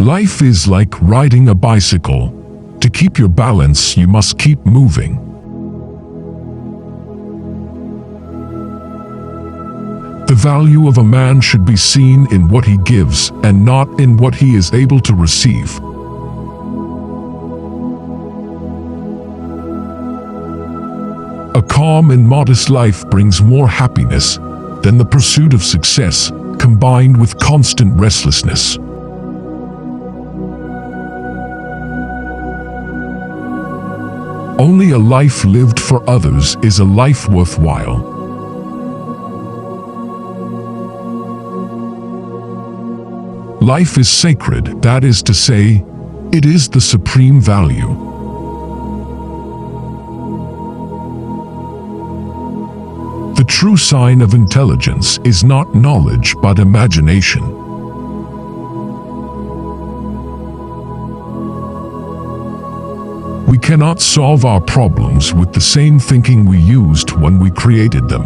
Life is like riding a bicycle. To keep your balance, you must keep moving. The value of a man should be seen in what he gives and not in what he is able to receive. A calm and modest life brings more happiness than the pursuit of success, combined with constant restlessness. Only a life lived for others is a life worthwhile. Life is sacred, that is to say, it is the supreme value. The true sign of intelligence is not knowledge but imagination. We cannot solve our problems with the same thinking we used when we created them.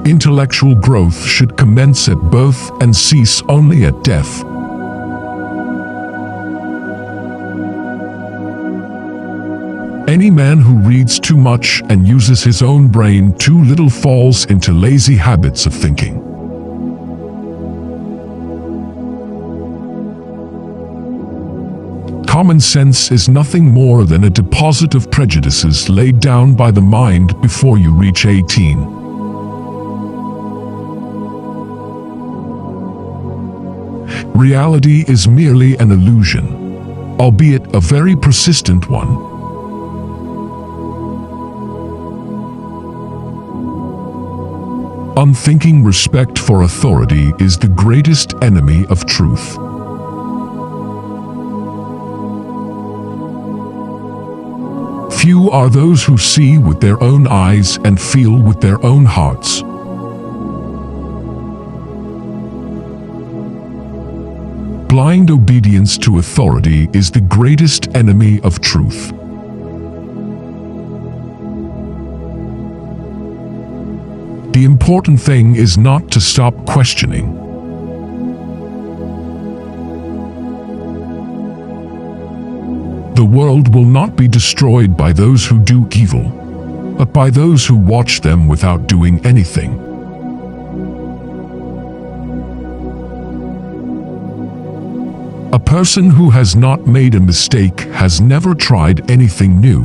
Intellectual growth should commence at birth and cease only at death. Any man who reads too much and uses his own brain too little falls into lazy habits of thinking. Common sense is nothing more than a deposit of prejudices laid down by the mind before you reach 18. Reality is merely an illusion, albeit a very persistent one. Unthinking respect for authority is the greatest enemy of truth. Few are those who see with their own eyes and feel with their own hearts. Blind obedience to authority is the greatest enemy of truth. The important thing is not to stop questioning. The world will not be destroyed by those who do evil, but by those who watch them without doing anything. A person who has not made a mistake has never tried anything new.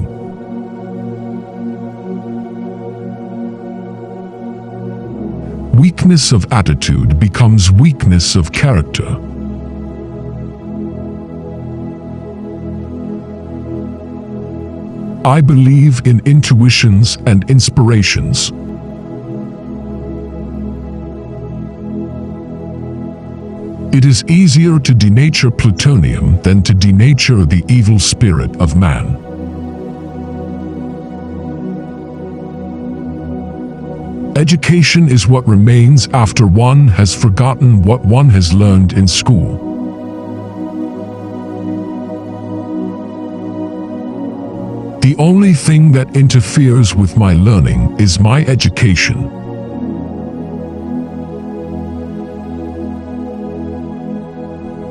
Weakness of attitude becomes weakness of character. I believe in intuitions and inspirations. It is easier to denature plutonium than to denature the evil spirit of man. Education is what remains after one has forgotten what one has learned in school. The only thing that interferes with my learning is my education.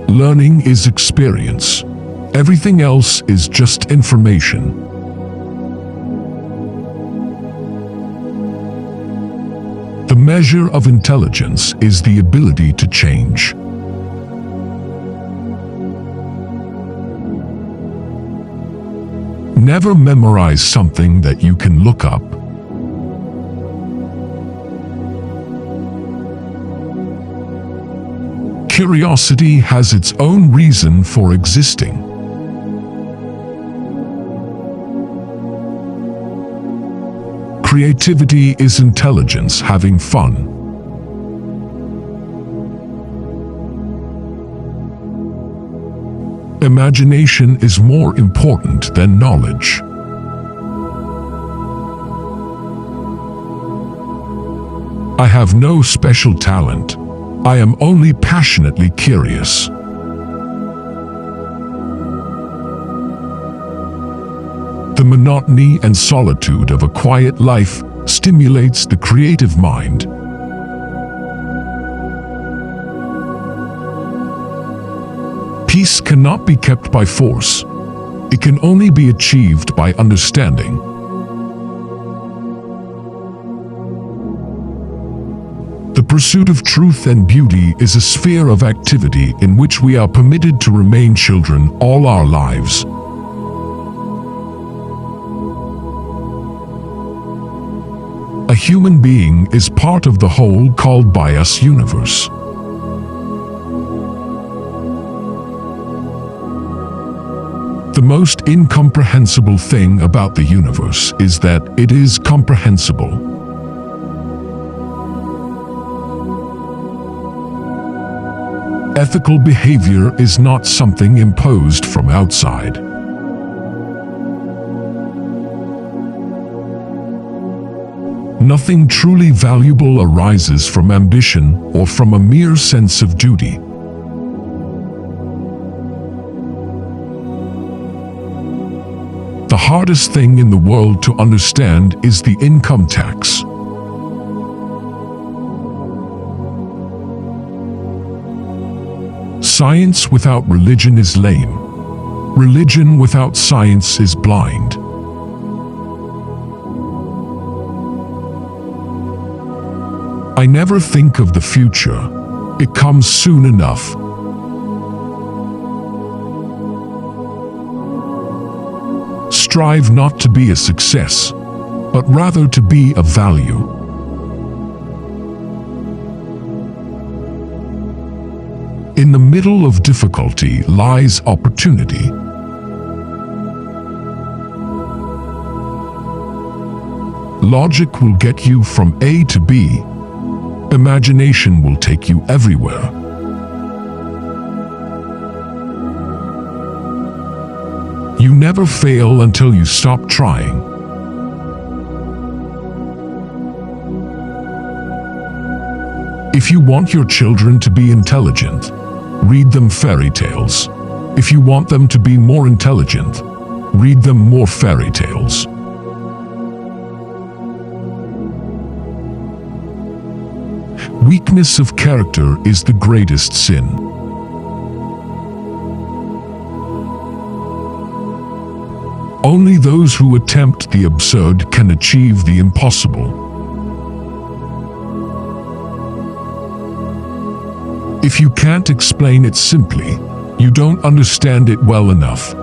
Learning is experience. Everything else is just information. The measure of intelligence is the ability to change. Never memorize something that you can look up. Curiosity has its own reason for existing. Creativity is intelligence having fun. Imagination is more important than knowledge. I have no special talent. I am only passionately curious. The monotony and solitude of a quiet life stimulates the creative mind. Peace cannot be kept by force. It can only be achieved by understanding. The pursuit of truth and beauty is a sphere of activity in which we are permitted to remain children all our lives. A human being is part of the whole called by us universe. The most incomprehensible thing about the universe is that it is comprehensible. Ethical behavior is not something imposed from outside. Nothing truly valuable arises from ambition or from a mere sense of duty. The hardest thing in the world to understand is the income tax. Science without religion is lame. Religion without science is blind. I never think of the future. It comes soon enough. Strive not to be a success, but rather to be of value. In the middle of difficulty lies opportunity. Logic will get you from A to B. Imagination will take you everywhere. You never fail until you stop trying. If you want your children to be intelligent, read them fairy tales. If you want them to be more intelligent, read them more fairy tales. Weakness of character is the greatest sin. Only those who attempt the absurd can achieve the impossible. If you can't explain it simply, you don't understand it well enough.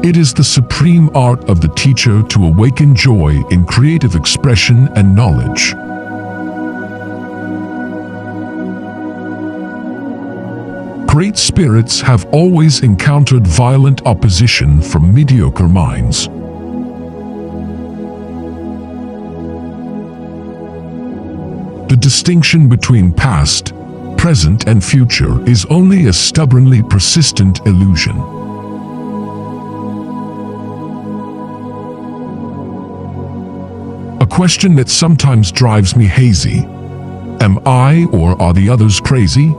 It is the supreme art of the teacher to awaken joy in creative expression and knowledge. Great spirits have always encountered violent opposition from mediocre minds. The distinction between past, present, and future is only a stubbornly persistent illusion. A question that sometimes drives me hazy: am I or are the others crazy?